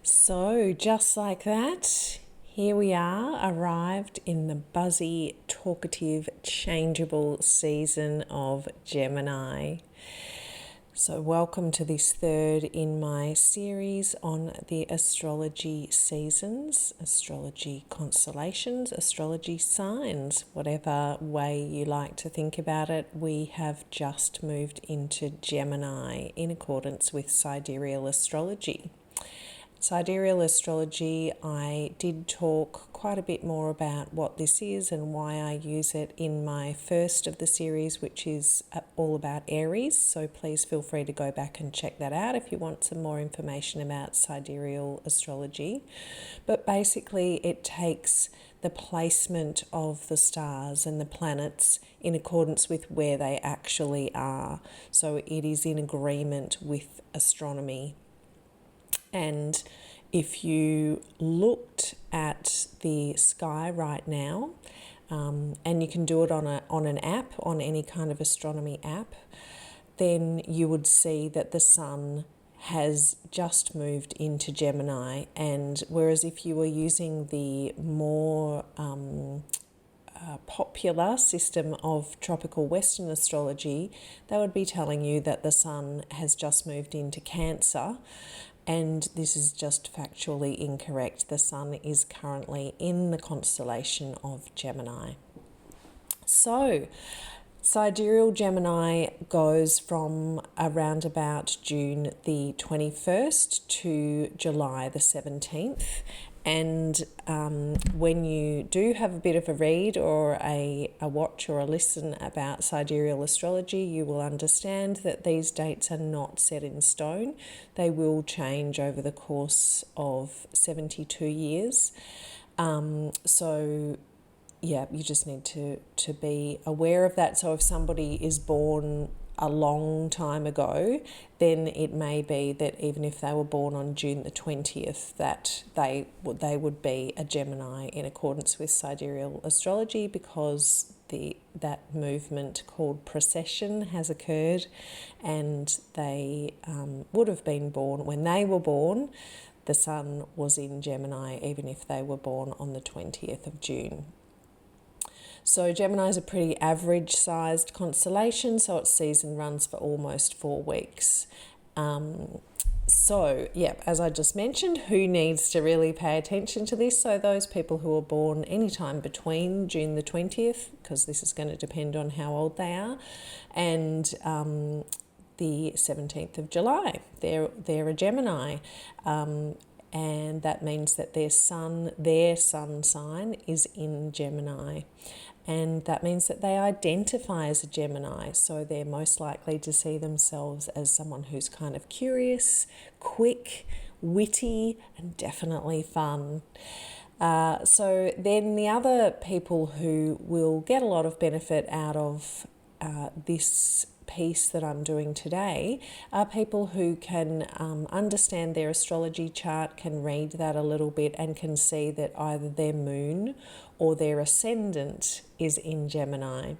So, just like that, here we are, arrived in the buzzy, talkative, changeable season of Gemini. So, welcome to this third in my series on the astrology seasons, astrology constellations, astrology signs, whatever way you like to think about it. We have just moved into Gemini in accordance with Sidereal Astrology. Sidereal Astrology, I did talk quite a bit more about what this is and why I use it in my first of the series, which is all about Aries. So please feel free to go back and check that out if you want some more information about Sidereal Astrology. But basically it takes the placement of the stars and the planets in accordance with where they actually are. So it is in agreement with astronomy. And if you looked at the sky right now, and you can do it on an app, on any kind of astronomy app, then you would see that the sun has just moved into Gemini. And whereas if you were using the more popular system of tropical Western astrology, they would be telling you that the sun has just moved into Cancer. And this is just factually incorrect. The sun is currently in the constellation of Gemini. So, Sidereal Gemini goes from around about June the 21st to July the 17th. And when you do have a bit of a read or a watch or a listen about Sidereal Astrology, you will understand that these dates are not set in stone. They will change over the course of 72 years. So yeah, you just need to be aware of that. So if somebody is born a long time ago, then it may be that even if they were born on June the 20th, that they would be a Gemini in accordance with Sidereal Astrology, because that movement called precession has occurred, and they would have been born when they were born. The sun was in Gemini, even if they were born on the 20th of June. So Gemini is a pretty average-sized constellation, so its season runs for almost 4 weeks. So, yeah, as I just mentioned, who needs to really pay attention to this? So those people who are born anytime between June the 20th, because this is going to depend on how old they are, and the 17th of July. They're a Gemini. And that means that their sun sign is in Gemini. And that means that they identify as a Gemini. So they're most likely to see themselves as someone who's kind of curious, quick, witty, and definitely fun. So then the other people who will get a lot of benefit out of this piece that I'm doing today are people who can understand their astrology chart, can read that a little bit, and can see that either their moon or their ascendant is in Gemini.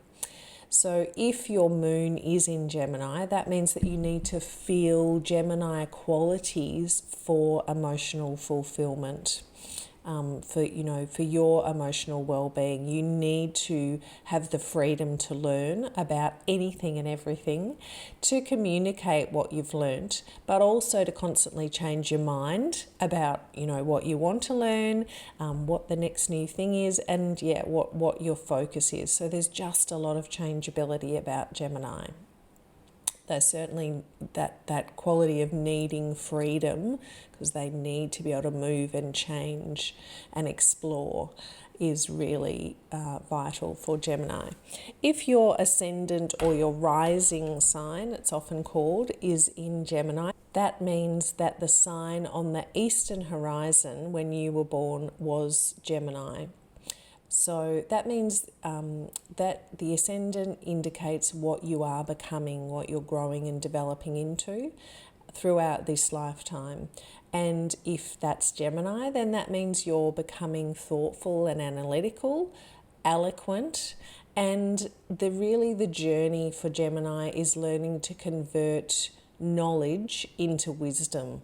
So if your moon is in Gemini, that means that you need to feel Gemini qualities for emotional fulfillment. For your emotional well-being. You need to have the freedom to learn about anything and everything, to communicate what you've learnt, but also to constantly change your mind about what you want to learn, what the next new thing is, and what your focus is. So there's just a lot of changeability about Gemini. There's certainly that quality of needing freedom, because they need to be able to move and change and explore, is really vital for Gemini. If your ascendant or your rising sign, it's often called, is in Gemini, that means that the sign on the eastern horizon when you were born was Gemini. So that means that the ascendant indicates what you are becoming, what you're growing and developing into throughout this lifetime. And if that's Gemini, then that means you're becoming thoughtful and analytical, eloquent, and the journey for Gemini is learning to convert knowledge into wisdom.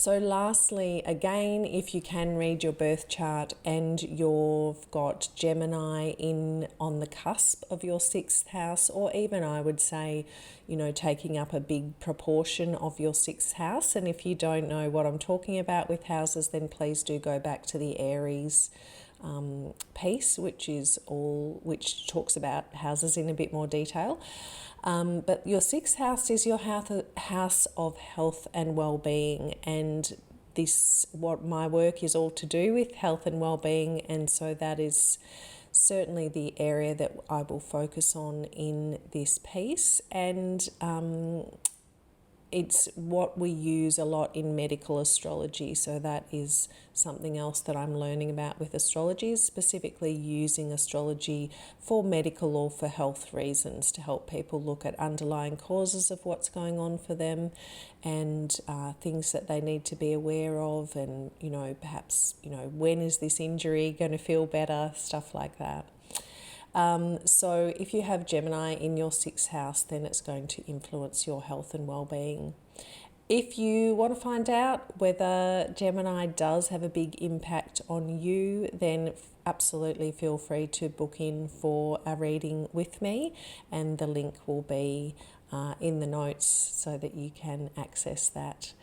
So lastly, again, if you can read your birth chart and you've got Gemini in on the cusp of your 6th house, or even I would say, taking up a big proportion of your 6th house. And if you don't know what I'm talking about with houses, then please do go back to the Aries piece, which talks about houses in a bit more detail. But your 6th house is your house of health and well-being, and what my work is all to do with health and well-being, and so that is certainly the area that I will focus on in this piece. And it's what we use a lot in medical astrology, so that is something else that I'm learning about with astrology, is specifically using astrology for medical or for health reasons to help people look at underlying causes of what's going on for them, and things that they need to be aware of, and perhaps when is this injury going to feel better, stuff like that. So if you have Gemini in your 6th house, then it's going to influence your health and well-being. If you want to find out whether Gemini does have a big impact on you, then absolutely feel free to book in for a reading with me, and the link will be in the notes so that you can access that.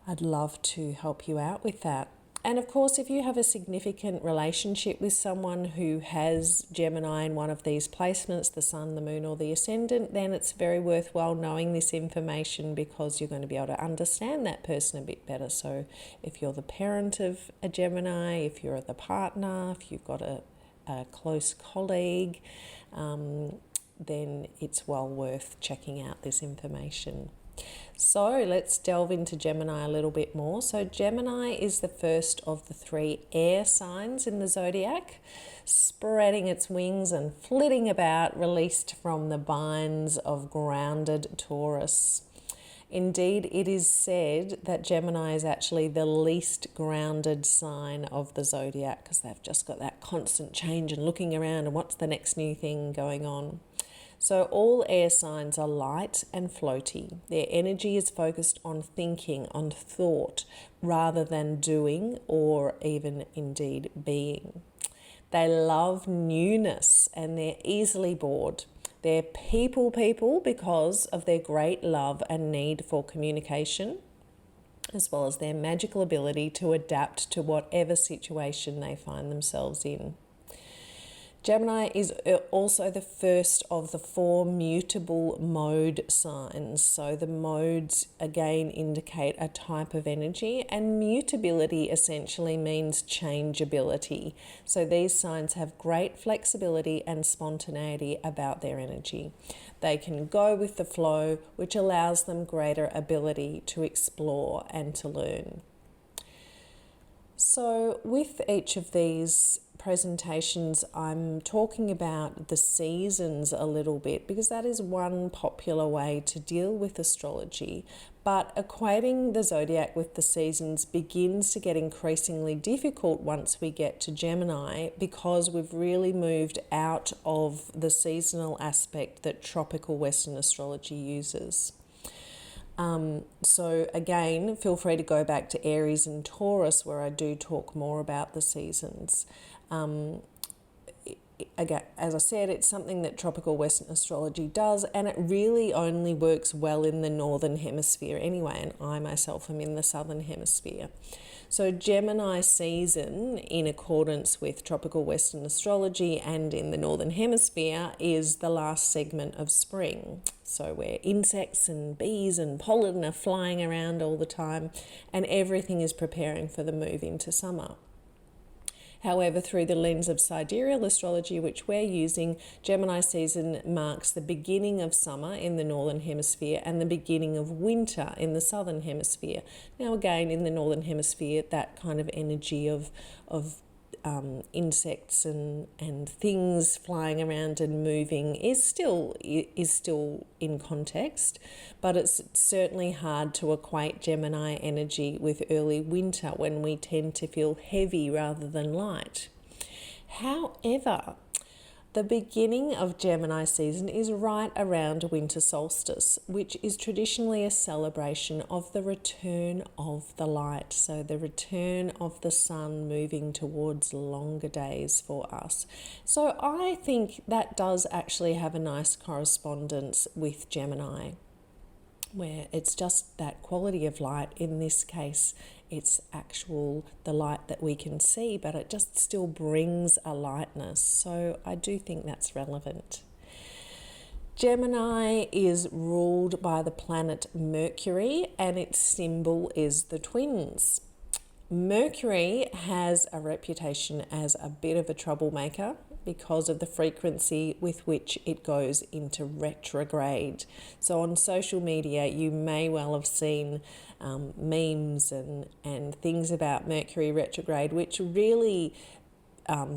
I'd love to help you out with that. And of course, if you have a significant relationship with someone who has Gemini in one of these placements, the sun, the moon, or the ascendant, then it's very worthwhile knowing this information, because you're going to be able to understand that person a bit better. So if you're the parent of a Gemini, if you're the partner, if you've got a close colleague, then it's well worth checking out this information. So let's delve into Gemini a little bit more. So Gemini is the first of the 3 air signs in the zodiac, spreading its wings and flitting about, released from the binds of grounded Taurus. Indeed, it is said that Gemini is actually the least grounded sign of the zodiac, because they've just got that constant change and looking around and what's the next new thing going on. So all air signs are light and floaty. Their energy is focused on thinking, on thought, rather than doing or even indeed being. They love newness and they're easily bored. They're people because of their great love and need for communication, as well as their magical ability to adapt to whatever situation they find themselves in. Gemini is also the first of the 4 mutable mode signs. So the modes again indicate a type of energy, and mutability essentially means changeability. So these signs have great flexibility and spontaneity about their energy. They can go with the flow, which allows them greater ability to explore and to learn. So with each of these presentations, I'm talking about the seasons a little bit, because that is one popular way to deal with astrology. But equating the zodiac with the seasons begins to get increasingly difficult once we get to Gemini, because we've really moved out of the seasonal aspect that tropical Western astrology uses. So again, feel free to go back to Aries and Taurus, where I do talk more about the seasons. Again, as I said, it's something that tropical Western astrology does, and it really only works well in the northern hemisphere anyway, and I myself am in the southern hemisphere. So Gemini season, in accordance with tropical Western astrology and in the northern hemisphere, is the last segment of spring. So where insects and bees and pollen are flying around all the time, and everything is preparing for the move into summer. However, through the lens of Sidereal Astrology, which we're using, Gemini season marks the beginning of summer in the Northern Hemisphere and the beginning of winter in the Southern Hemisphere. Now again, in the Northern Hemisphere, that kind of energy of insects and things flying around and moving is still in context, but it's certainly hard to equate Gemini energy with early winter, when we tend to feel heavy rather than light. However, The beginning of Gemini season is right around winter solstice, which is traditionally a celebration of the return of the light. So the return of the sun moving towards longer days for us. So I think that does actually have a nice correspondence with Gemini, where it's just that quality of light. In this case, it's the light that we can see, but it just still brings a lightness. So I do think that's relevant. Gemini is ruled by the planet Mercury, and its symbol is the twins. Mercury has a reputation as a bit of a troublemaker because of the frequency with which it goes into retrograde. So on social media, you may well have seen memes and things about Mercury retrograde, which really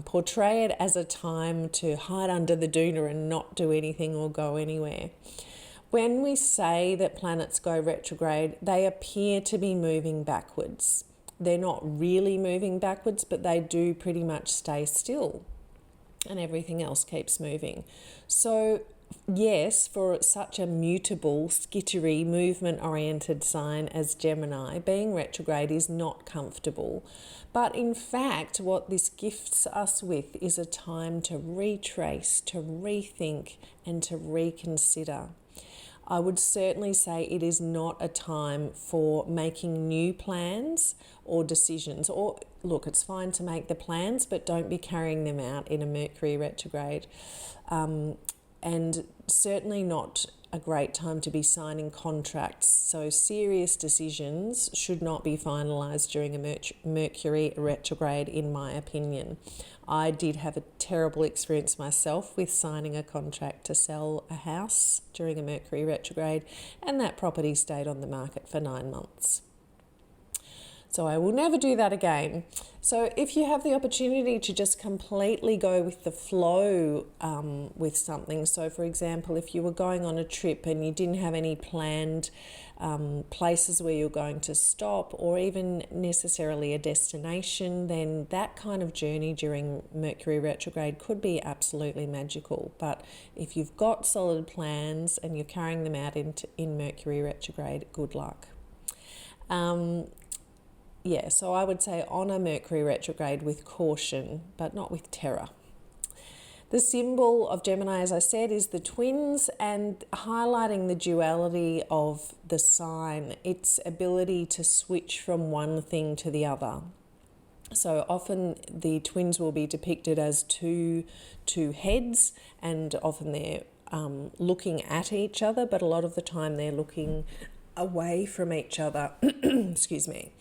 portray it as a time to hide under the doona and not do anything or go anywhere. When we say that planets go retrograde, they appear to be moving backwards. They're not really moving backwards, but they do pretty much stay still, and everything else keeps moving. So yes, for such a mutable, skittery, movement-oriented sign as Gemini, being retrograde is not comfortable. But in fact, what this gifts us with is a time to retrace, to rethink, and to reconsider. I would certainly say it is not a time for making new plans or decisions. Or look, it's fine to make the plans, but don't be carrying them out in a Mercury retrograde. And certainly not a great time to be signing contracts. So serious decisions should not be finalised during a Mercury retrograde, in my opinion. I did have a terrible experience myself with signing a contract to sell a house during a Mercury retrograde, and that property stayed on the market for 9 months. So I will never do that again. So if you have the opportunity to just completely go with the flow with something, so for example, if you were going on a trip and you didn't have any planned places where you're going to stop, or even necessarily a destination, then that kind of journey during Mercury retrograde could be absolutely magical. But if you've got solid plans and you're carrying them out in Mercury retrograde, good luck. So I would say honour Mercury retrograde with caution, but not with terror. The symbol of Gemini, as I said, is the twins, and highlighting the duality of the sign, its ability to switch from one thing to the other. So often the twins will be depicted as two heads, and often they're looking at each other, but a lot of the time they're looking away from each other. Excuse me.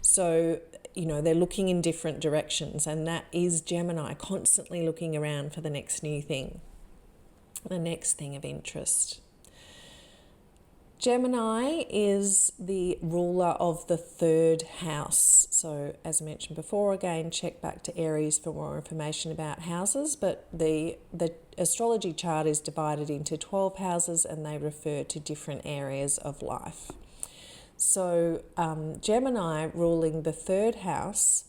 So, they're looking in different directions, and that is Gemini, constantly looking around for the next new thing, the next thing of interest. Gemini is the ruler of the third house. So as mentioned before, again, check back to Aries for more information about houses, but the astrology chart is divided into 12 houses, and they refer to different areas of life. So Gemini ruling the third house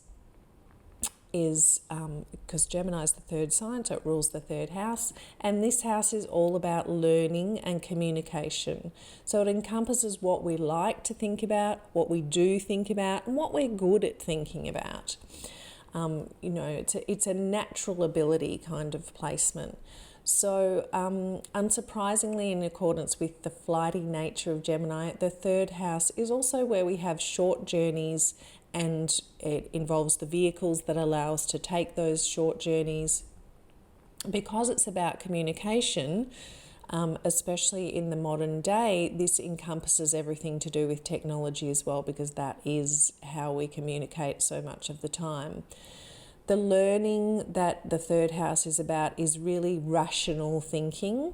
is, because Gemini is the third sign, so it rules the third house, and this house is all about learning and communication. So it encompasses what we like to think about, what we do think about, and what we're good at thinking about. It's a natural ability kind of placement. So unsurprisingly, in accordance with the flighty nature of Gemini, the third house is also where we have short journeys, and it involves the vehicles that allow us to take those short journeys. Because it's about communication, especially in the modern day, this encompasses everything to do with technology as well, because that is how we communicate so much of the time. The learning that the third house is about is really rational thinking,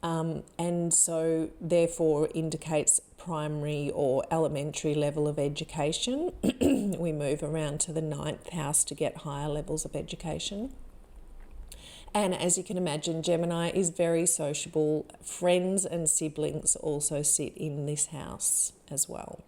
and so therefore indicates primary or elementary level of education. We move around to the 9th house to get higher levels of education. And as you can imagine, Gemini is very sociable. Friends and siblings also sit in this house as well.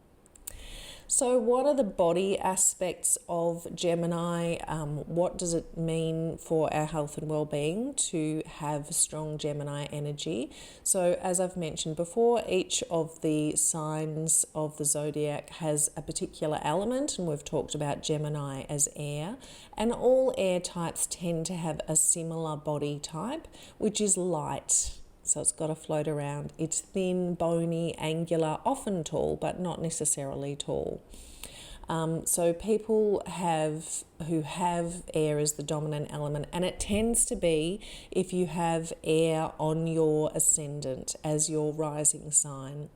So what are the body aspects of Gemini? What does it mean for our health and well-being to have strong Gemini energy? So as I've mentioned before, each of the signs of the zodiac has a particular element, and we've talked about Gemini as air, and all air types tend to have a similar body type, which is light. So it's got to float around. It's thin, bony, angular, often tall, but not necessarily tall. So people who have air as the dominant element, and it tends to be if you have air on your ascendant as your rising sign.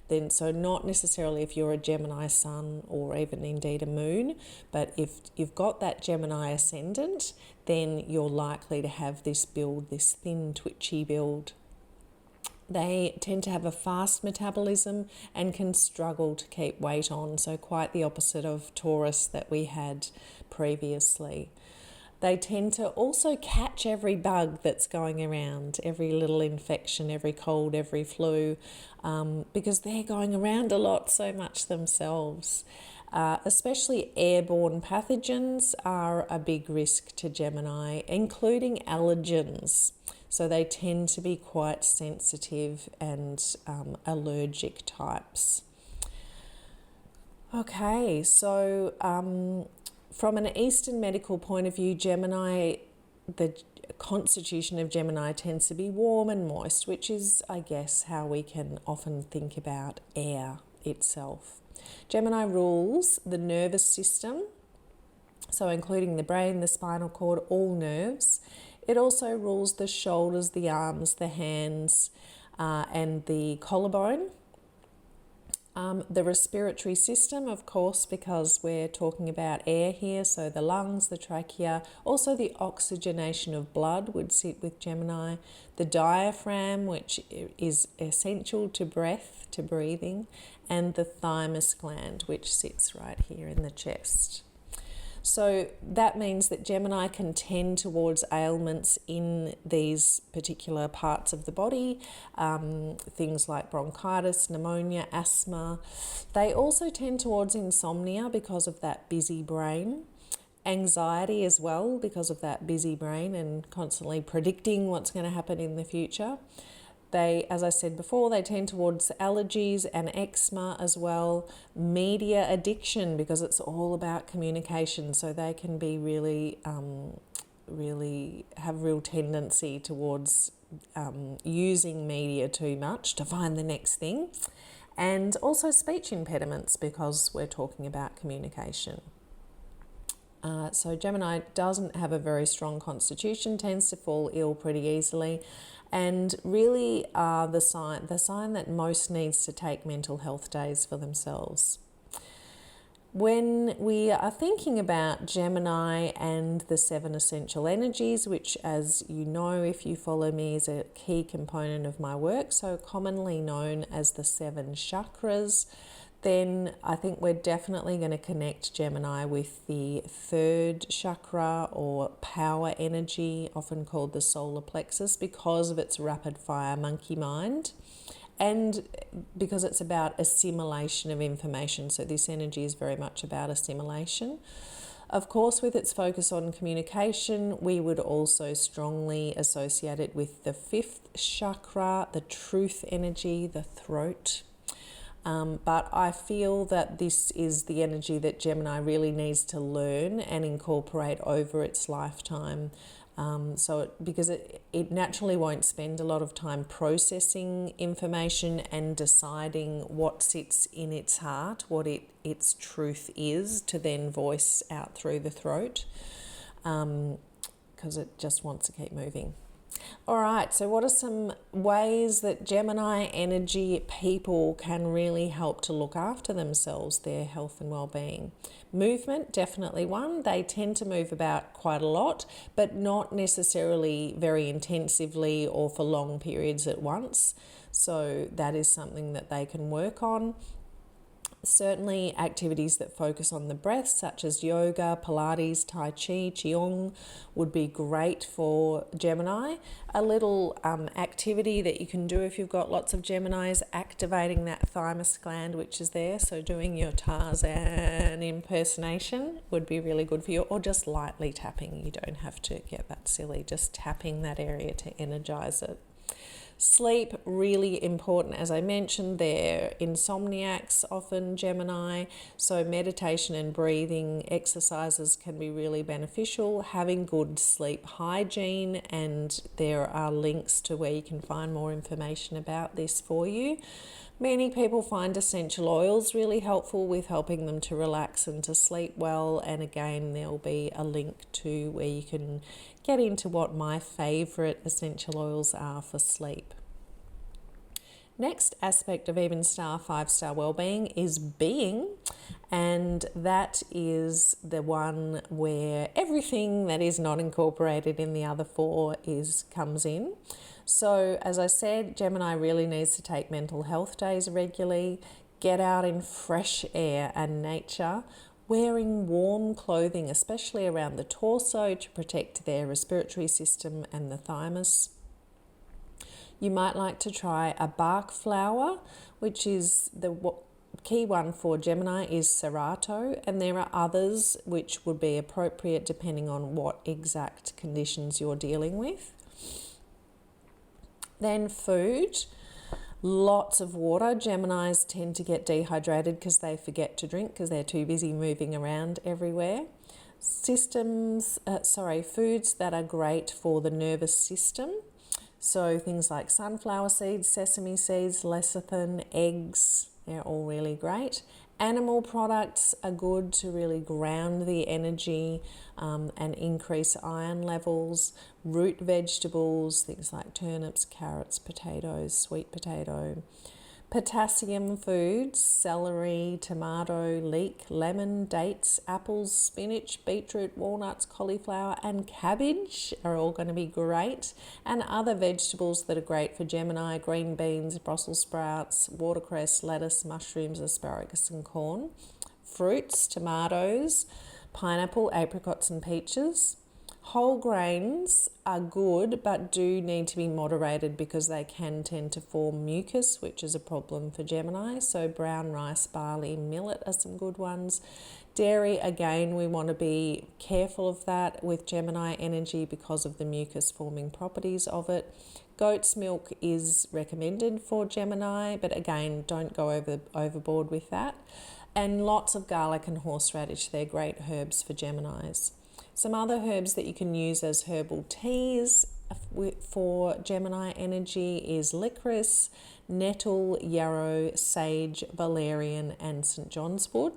Then, so not necessarily if you're a Gemini sun or even indeed a moon, but if you've got that Gemini ascendant, then you're likely to have this build, this thin, twitchy build. They tend to have a fast metabolism and can struggle to keep weight on, so quite the opposite of Taurus that we had previously. They tend to also catch every bug that's going around, every little infection, every cold, every flu, because they're going around a lot so much themselves. Especially airborne pathogens are a big risk to Gemini, including allergens. So they tend to be quite sensitive and allergic types. Okay, so from an Eastern medical point of view, Gemini, the constitution of Gemini tends to be warm and moist, which is, I guess, how we can often think about air itself. Gemini rules the nervous system, so including the brain, the spinal cord, all nerves. It also rules the shoulders, the arms, the hands, and the collarbone. The respiratory system, of course, because we're talking about air here, so the lungs, the trachea, also the oxygenation of blood would sit with Gemini. The diaphragm, which is essential to breath, to breathing, and the thymus gland, which sits right here in the chest. So that means that Gemini can tend towards ailments in these particular parts of the body, things like bronchitis, pneumonia, asthma. They also tend towards insomnia because of that busy brain, anxiety as well because of that busy brain and constantly predicting what's going to happen in the future. They, as I said before, they tend towards allergies and eczema as well. Media addiction, because it's all about communication. So they can be really have real tendency towards using media too much to find the next thing. And also speech impediments, because we're talking about communication. So Gemini doesn't have a very strong constitution, tends to fall ill pretty easily, and really are the sign that most needs to take mental health days for themselves. When we are thinking about Gemini and the 7 essential energies, which, as you know, if you follow me, is a key component of my work, so commonly known as the 7 chakras, then I think we're definitely going to connect Gemini with the 3rd chakra or power energy, often called the solar plexus, because of its rapid fire monkey mind and because it's about assimilation of information. So this energy is very much about assimilation. Of course, with its focus on communication, we would also strongly associate it with the 5th chakra, the truth energy, the throat. But I feel that this is the energy that Gemini really needs to learn and incorporate over its lifetime. Because it naturally won't spend a lot of time processing information and deciding what sits in its heart, what its truth is, to then voice out through the throat, because it just wants to keep moving. All right, so what are some ways that Gemini energy people can really help to look after themselves, their health and well-being? Movement, definitely one. They tend to move about quite a lot, but not necessarily very intensively or for long periods at once. So that is something that they can work on. Certainly activities that focus on the breath, such as yoga, Pilates, Tai Chi, Qigong, would be great for Gemini. A little activity that you can do if you've got lots of Gemini is activating that thymus gland, which is there. So doing your Tarzan impersonation would be really good for you, or just lightly tapping. You don't have to get that silly, just tapping that area to energize it. Sleep, really important. As I mentioned, they're insomniacs, often Gemini, so meditation and breathing exercises can be really beneficial. Having good sleep hygiene, and there are links to where you can find more information about this for you. Many people find essential oils really helpful with helping them to relax and to sleep well, and again there'll be a link to where you can get into what my favourite essential oils are for sleep. Next aspect of even star 5-star wellbeing is being, and that is the one where everything that is not incorporated in the other four comes in. So as I said, Gemini really needs to take mental health days regularly, get out in fresh air and nature, wearing warm clothing, especially around the torso to protect their respiratory system and the thymus. You might like to try a bark flower, which is the key one for Gemini is Serato, and there are others which would be appropriate depending on what exact conditions you're dealing with. Then food, lots of water. Geminis tend to get dehydrated because they forget to drink because they're too busy moving around everywhere. Foods that are great for the nervous system. So things like sunflower seeds, sesame seeds, lecithin, eggs, they're all really great. Animal products are good to really ground the energy and increase iron levels. Root vegetables, things like turnips, carrots, potatoes, sweet potato. Potassium foods, celery, tomato, leek, lemon, dates, apples, spinach, beetroot, walnuts, cauliflower and cabbage are all going to be great. And other vegetables that are great for Gemini, green beans, Brussels sprouts, watercress, lettuce, mushrooms, asparagus and corn. Fruits, tomatoes, pineapple, apricots and peaches. Whole grains are good but do need to be moderated because they can tend to form mucus, which is a problem for Gemini. So brown rice, barley, millet are some good ones. Dairy, again, we want to be careful of that with Gemini energy because of the mucus forming properties of it. Goat's milk is recommended for Gemini, but again, don't go overboard with that. And lots of garlic and horseradish, they're great herbs for Geminis. Some other herbs that you can use as herbal teas for Gemini energy is licorice, nettle, yarrow, sage, valerian and St. John's wort.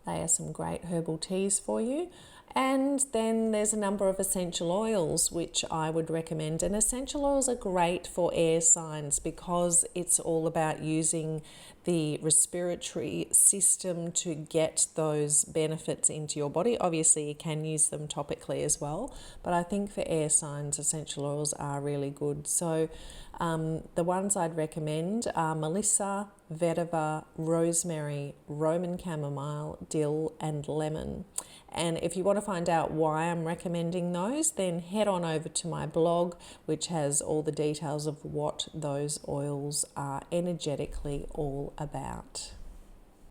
They are some great herbal teas for you. And then there's a number of essential oils which I would recommend. And essential oils are great for air signs because it's all about using the respiratory system to get those benefits into your body. Obviously, you can use them topically as well, but I think for air signs, essential oils are really good. So the ones I'd recommend are melissa, vetiver, rosemary, Roman chamomile, dill and lemon. And if you want to find out why I'm recommending those, then head on over to my blog, which has all the details of what those oils are energetically all about.